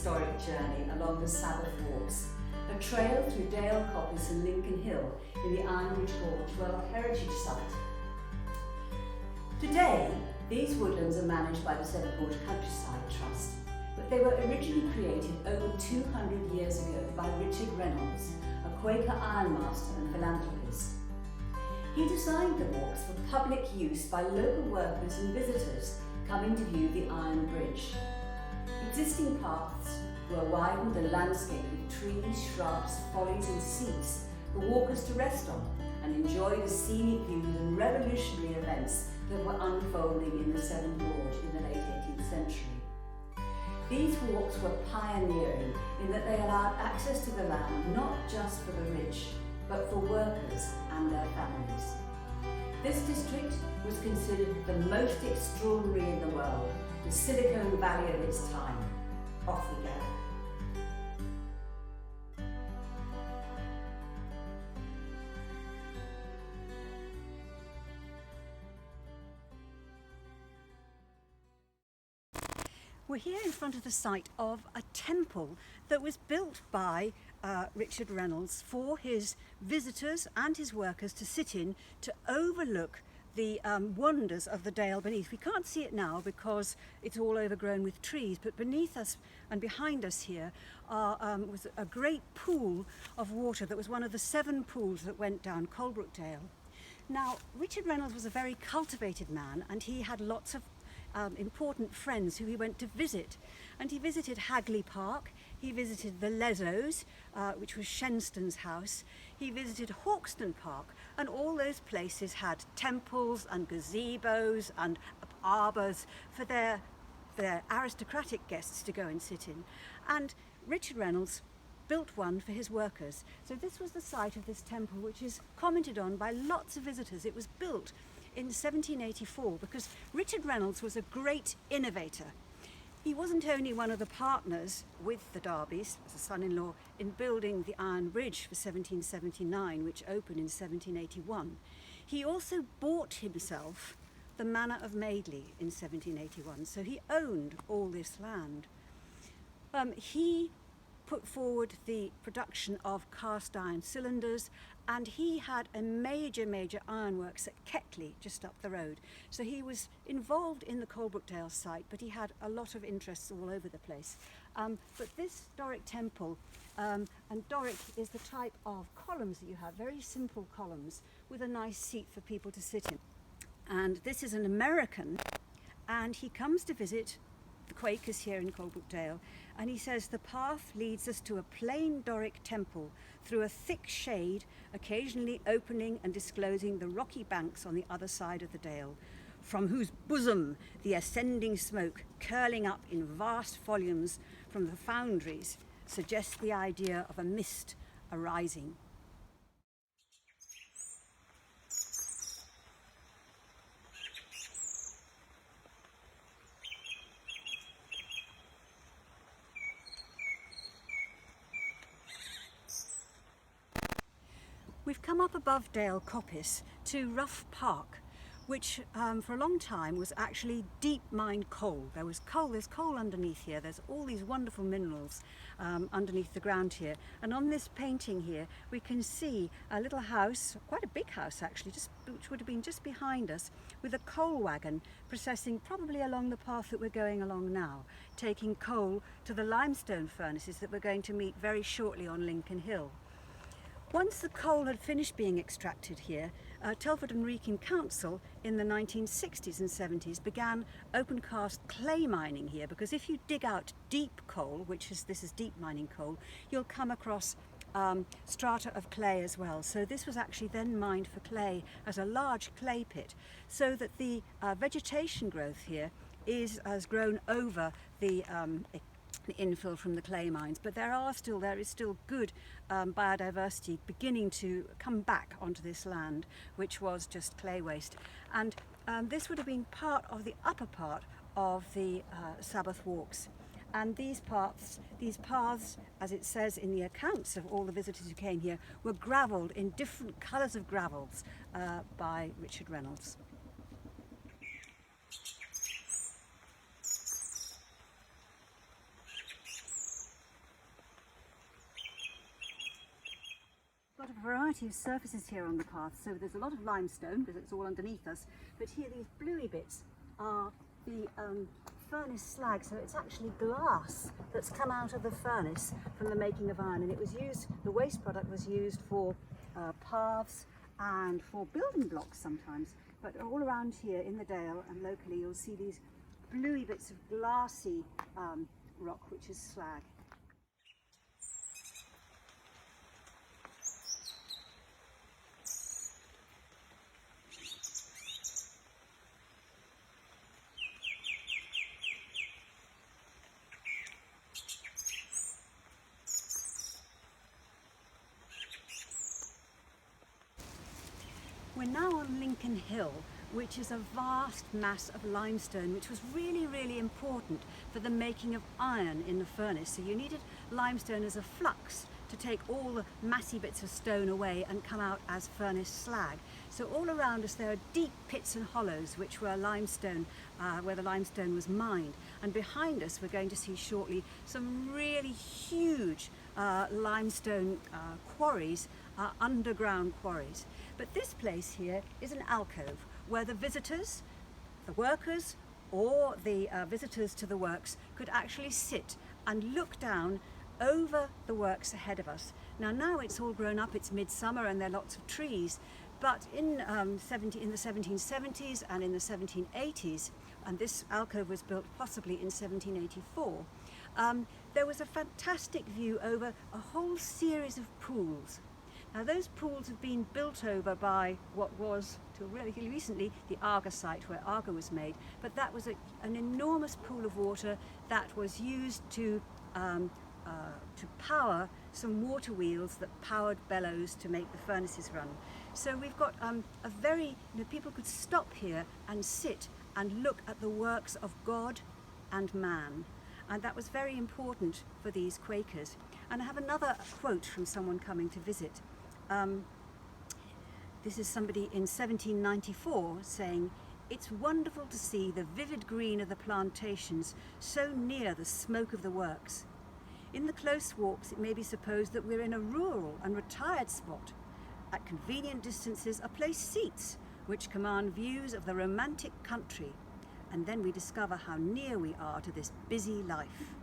historic journey along the Sabbath Walks, a trail through Dale, Coppice and Lincoln Hill in the Ironbridge Gorge World Heritage Site. Today, these woodlands are managed by the Severn Countryside Trust, but they were originally created over 200 years ago by Richard Reynolds, a Quaker ironmaster and philanthropist. He designed the walks for public use by local workers and visitors coming to view the Iron Bridge. Existing paths were widened and landscaped with trees, shrubs, follies and seats for walkers to rest on and enjoy the scenic views and revolutionary events that were unfolding in the Severn Gorge in the late 18th century. These walks were pioneering in that they allowed access to the land not just for the rich, but for workers and their families. This district was considered the most extraordinary in the world, the Silicon Valley of its time. Off we go. We're here in front of the site of a temple that was built by Richard Reynolds for his visitors and his workers to sit in to overlook the wonders of the dale beneath. We can't see it now because it's all overgrown with trees, but beneath us and behind us here was a great pool of water that was one of the 7 pools that went down Coalbrookdale. Now, Richard Reynolds was a very cultivated man, and he had lots of important friends who he went to visit. And he visited Hagley Park, he visited the Lesos, which was Shenstone's house, he visited Hawkston Park, and all those places had temples and gazebos and arbours for their aristocratic guests to go and sit in. And Richard Reynolds built one for his workers. So this was the site of this temple, which is commented on by lots of visitors. It was built in 1784 because Richard Reynolds was a great innovator. He wasn't only one of the partners with the Darbys, as a son-in-law, in building the Iron Bridge for 1779, which opened in 1781. He also bought himself the manor of Madeley in 1781, so he owned all this land. He put forward the production of cast iron cylinders, and he had a major ironworks at Ketley just up the road. So he was involved in the Coalbrookdale site, but he had a lot of interests all over the place. But this Doric temple, and Doric is the type of columns that you have, very simple columns with a nice seat for people to sit in. And this is an American, and he comes to visit the Quakers here in Coalbrookdale, and he says the path leads us to a plain Doric temple through a thick shade, occasionally opening and disclosing the rocky banks on the other side of the dale, from whose bosom the ascending smoke, curling up in vast volumes from the foundries, suggests the idea of a mist arising. We've come up above Dale Coppice to Rough Park, which for a long time was actually deep mined coal. There's coal underneath here. There's all these wonderful minerals underneath the ground here. And on this painting here, we can see a little house, quite a big house actually, which would have been just behind us, with a coal wagon processing probably along the path that we're going along now, taking coal to the limestone furnaces that we're going to meet very shortly on Lincoln Hill. Once the coal had finished being extracted here, Telford and Wrekin Council in the 1960s and 70s began open cast clay mining here, because if you dig out deep coal, this is deep mining coal, you'll come across strata of clay as well. So this was actually then mined for clay as a large clay pit, so that the vegetation growth here has grown over the infill from the clay mines, but there is still good biodiversity beginning to come back onto this land, which was just clay waste. And this would have been part of the upper part of the Sabbath Walks. And these paths, as it says in the accounts of all the visitors who came here, were gravelled in different colours of gravels by Richard Reynolds. got a variety of surfaces here on the path. So there's a lot of limestone because it's all underneath us, but here these bluey bits are the furnace slag, so it's actually glass that's come out of the furnace from the making of iron, and it was used, the waste product was used for paths and for building blocks sometimes. But all around here in the dale and locally you'll see these bluey bits of glassy rock, which is slag. We're now on Lincoln Hill, which is a vast mass of limestone, which was really important for the making of iron in the furnace. So you needed limestone as a flux to take all the massy bits of stone away and come out as furnace slag. So all around us there are deep pits and hollows which were limestone, where the limestone was mined. And behind us we're going to see shortly some really huge limestone quarries, underground quarries. But this place here is an alcove where the visitors, the workers, or the visitors to the works could actually sit and look down over the works ahead of us. Now it's all grown up, it's midsummer and there are lots of trees, but in the 1770s and in the 1780s, and this alcove was built possibly in 1784, there was a fantastic view over a whole series of pools. Now those pools have been built over by what was, till relatively recently, the Aga site where Aga was made, but that was an enormous pool of water that was used to power some water wheels that powered bellows to make the furnaces run. So we've got a very, people could stop here and sit and look at the works of God and man. And that was very important for these Quakers. And I have another quote from someone coming to visit. This is somebody in 1794 saying, "It's wonderful to see the vivid green of the plantations so near the smoke of the works. In the close walks it may be supposed that we're in a rural and retired spot. At convenient distances are placed seats which command views of the romantic country, and then we discover how near we are to this busy life."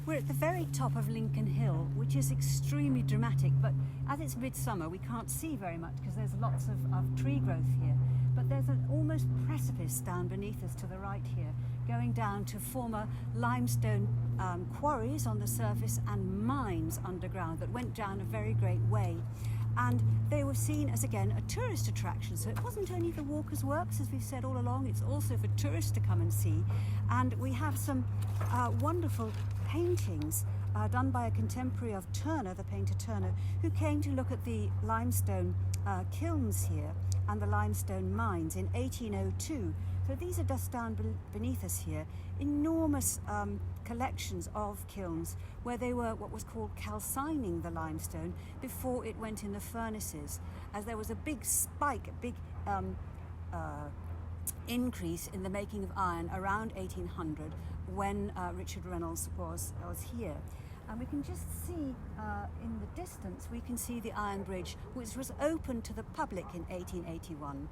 We're at the very top of Lincoln Hill, which is extremely dramatic, but as it's midsummer we can't see very much because there's lots of tree growth here. But there's an almost precipice down beneath us to the right here, going down to former limestone quarries on the surface and mines underground that went down a very great way. And they were seen as, again, a tourist attraction. So it wasn't only the walkers' works, as we've said all along, it's also for tourists to come and see. And we have some wonderful paintings done by a contemporary of Turner, the painter Turner, who came to look at the limestone kilns here and the limestone mines in 1802. So these are just down beneath us here, enormous collections of kilns where they were what was called calcining the limestone before it went in the furnaces, as there was a big spike, a big increase in the making of iron around 1800 when Richard Reynolds was here. And we can just see in the distance, we can see the Iron Bridge, which was opened to the public in 1781.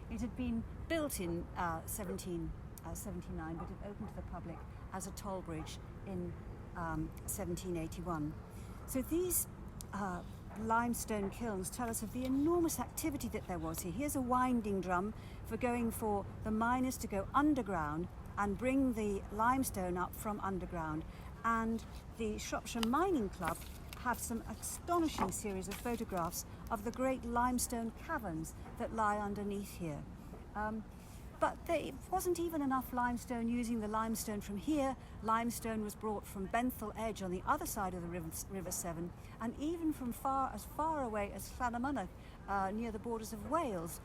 It had been built in 1779, but it opened to the public as a toll bridge in 1781. So these limestone kilns tell us of the enormous activity that there was here. Here's a winding drum for the miners to go underground and bring the limestone up from underground. And the Shropshire Mining Club have some astonishing series of photographs of the great limestone caverns that lie underneath here. But it wasn't even enough limestone using the limestone from here. Limestone was brought from Benthell Edge on the other side of the River Severn, and even from as far away as Llanymynech, near the borders of Wales,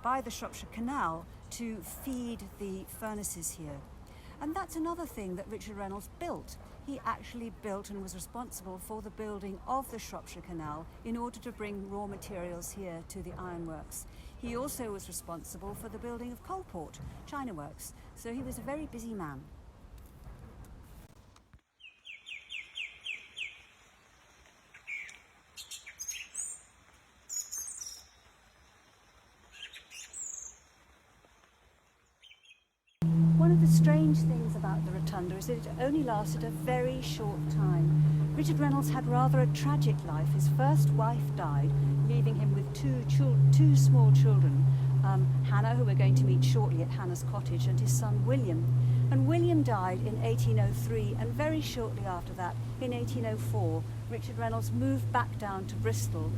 by the Shropshire Canal to feed the furnaces here. And that's another thing that Richard Reynolds built. He actually built and was responsible for the building of the Shropshire Canal in order to bring raw materials here to the ironworks. He also was responsible for the building of Coalport, China Works, so he was a very busy man. One of the strange things about the Rotunda is that it only lasted a very short time. Richard Reynolds had rather a tragic life. His first wife died, leaving him with two small children, Hannah, who we're going to meet shortly at Hannah's cottage, and his son William. And William died in 1803, and very shortly after that, in 1804, Richard Reynolds moved back down to Bristol,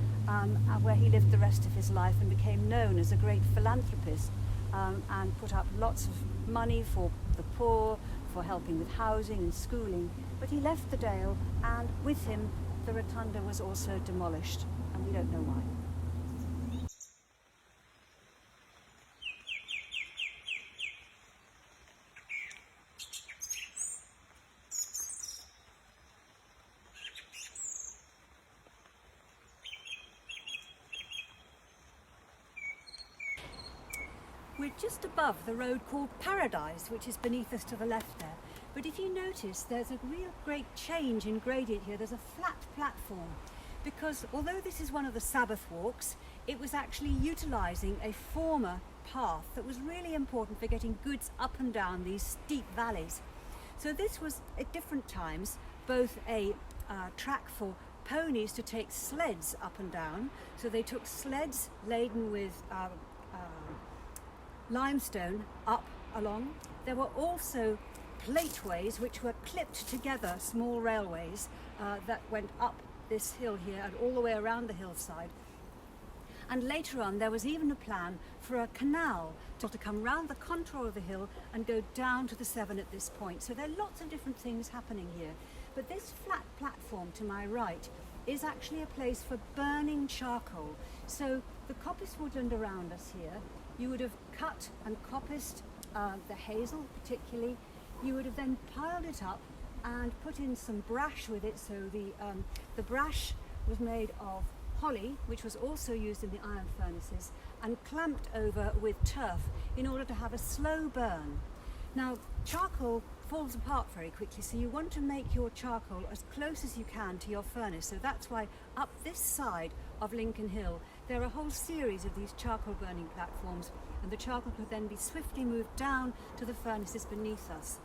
where he lived the rest of his life and became known as a great philanthropist. And put up lots of money for the poor, for helping with housing and schooling. But he left the Dale, and with him the Rotunda was also demolished, and we don't know why. We're just above the road called Paradise, which is beneath us to the left there. But if you notice, there's a real great change in gradient here. There's a flat platform, because although this is one of the Sabbath Walks, it was actually utilising a former path that was really important for getting goods up and down these steep valleys. So this was, at different times, both a track for ponies to take sleds up and down. So they took sleds laden with limestone up along. There were also plateways which were clipped together, small railways that went up this hill here and all the way around the hillside. And later on there was even a plan for a canal to come round the contour of the hill and go down to the Severn at this point. So there are lots of different things happening here. But this flat platform to my right is actually a place for burning charcoal. So the coppice woodland around us here, you would have cut and coppiced the hazel particularly. You would have then piled it up and put in some brash with it. So the brash was made of holly, which was also used in the iron furnaces, and clamped over with turf in order to have a slow burn. Now, charcoal falls apart very quickly, so you want to make your charcoal as close as you can to your furnace. So that's why up this side of Lincoln Hill there are a whole series of these charcoal burning platforms, and the charcoal could then be swiftly moved down to the furnaces beneath us.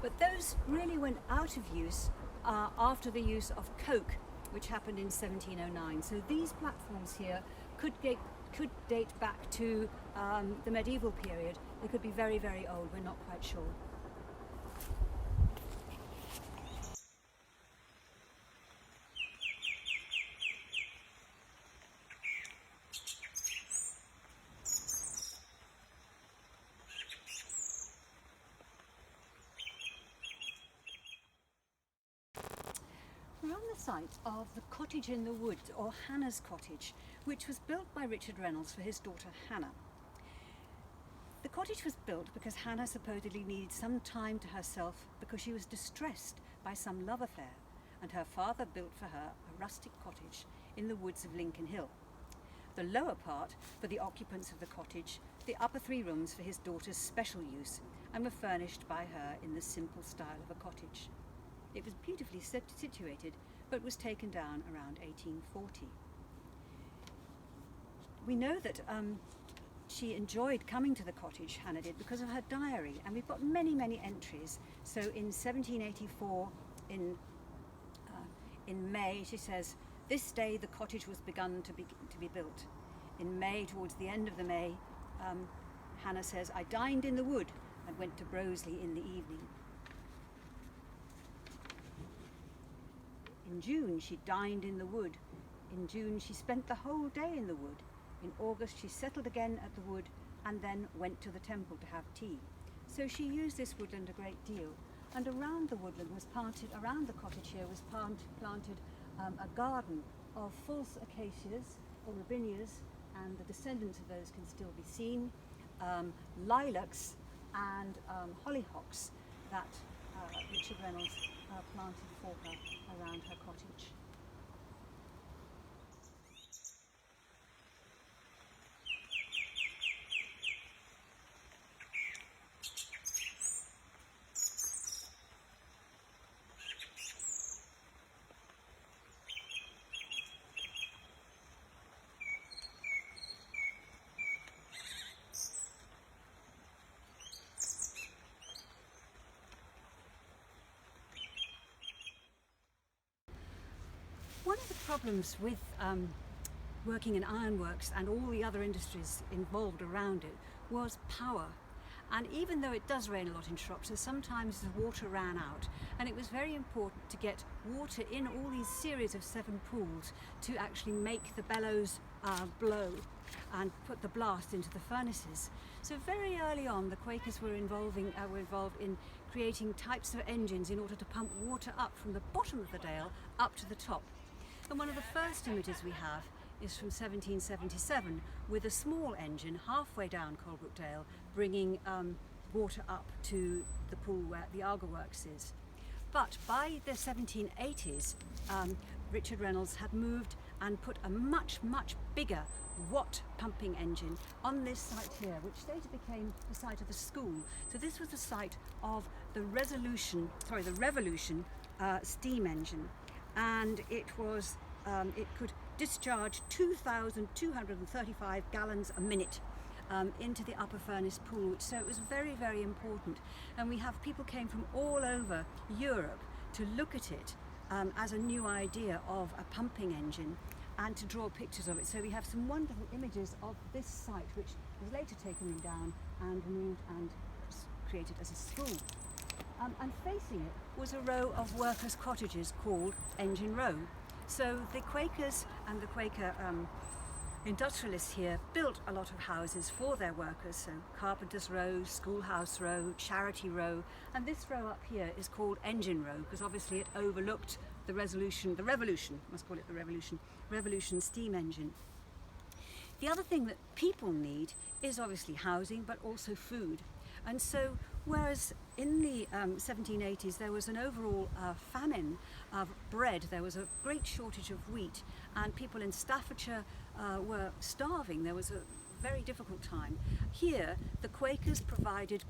But those really went out of use after the use of coke, which happened in 1709. So these platforms here could date back to the medieval period. They could be very, very old, we're not quite sure. We're on the site of the Cottage in the Woods, or Hannah's Cottage, which was built by Richard Reynolds for his daughter Hannah. The cottage was built because Hannah supposedly needed some time to herself because she was distressed by some love affair, and her father built for her a rustic cottage in the woods of Lincoln Hill. The lower part for the occupants of the cottage, the upper 3 rooms for his daughter's special use, and were furnished by her in the simple style of a cottage. It was beautifully situated, but was taken down around 1840. We know that she enjoyed coming to the cottage, Hannah did, because of her diary, and we've got many, many entries. So in 1784, in May, she says, "This day the cottage was begun to be built." In May, towards the end of the May, Hannah says, "I dined in the wood and went to Broseley in the evening." In June, she dined in the wood. In June, she spent the whole day in the wood. In August, she settled again at the wood and then went to the temple to have tea. So she used this woodland a great deal. And around the woodland was planted, around the cottage here was planted a garden of false acacias or robinias, and the descendants of those can still be seen, lilacs and hollyhocks that Richard Reynolds planted for her around her cottage. One of the problems with working in ironworks and all the other industries involved around it was power. And even though it does rain a lot in Shropshire, sometimes the water ran out, and it was very important to get water in all these series of Severn pools to actually make the bellows blow and put the blast into the furnaces. So very early on, the Quakers were involved in creating types of engines in order to pump water up from the bottom of the dale up to the top. And one of the first images we have is from 1777 with a small engine halfway down Coalbrookdale bringing water up to the pool where the Alcove works is. But by the 1780s, Richard Reynolds had moved and put a much bigger watt pumping engine on this site here, which later became the site of the school. So this was the site of the Revolution steam engine, and it could discharge 2,235 gallons a minute into the upper furnace pool, so it was very important. And we have people came from all over Europe to look at it as a new idea of a pumping engine and to draw pictures of it. So we have some wonderful images of this site, which was later taken down and moved and created as a school. And facing it was a row of workers' cottages called Engine Row. So the Quakers and the Quaker industrialists here built a lot of houses for their workers, so Carpenter's Row, Schoolhouse Row, Charity Row, and this row up here is called Engine Row because obviously it overlooked the Revolution steam engine. The other thing that people need is obviously housing, but also food. And so, whereas in the 1780s there was an overall famine of bread, there was a great shortage of wheat, and people in Staffordshire were starving. There was a very difficult time. Here, the Quakers provided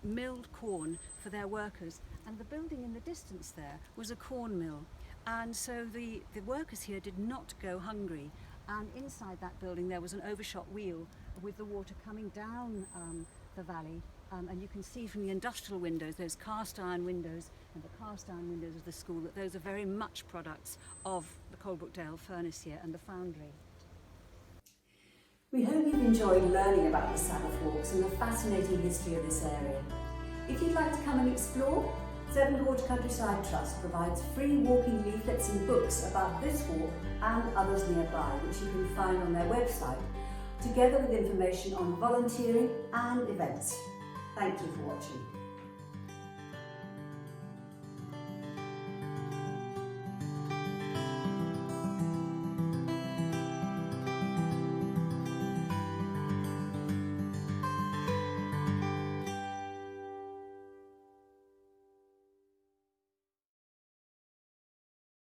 milled corn for their workers, and the building in the distance there was a corn mill. And so the workers here did not go hungry. And inside that building there was an overshot wheel with the water coming down the valley. And you can see from the industrial windows, those cast iron windows and the cast iron windows of the school, that those are very much products of the Coalbrookdale furnace here and the foundry. We hope you've enjoyed learning about the Sabbath Walks and the fascinating history of this area. If you'd like to come and explore, Severn Gorge Countryside Trust provides free walking leaflets and books about this walk and others nearby, which you can find on their website, together with information on volunteering and events. Thank you for watching.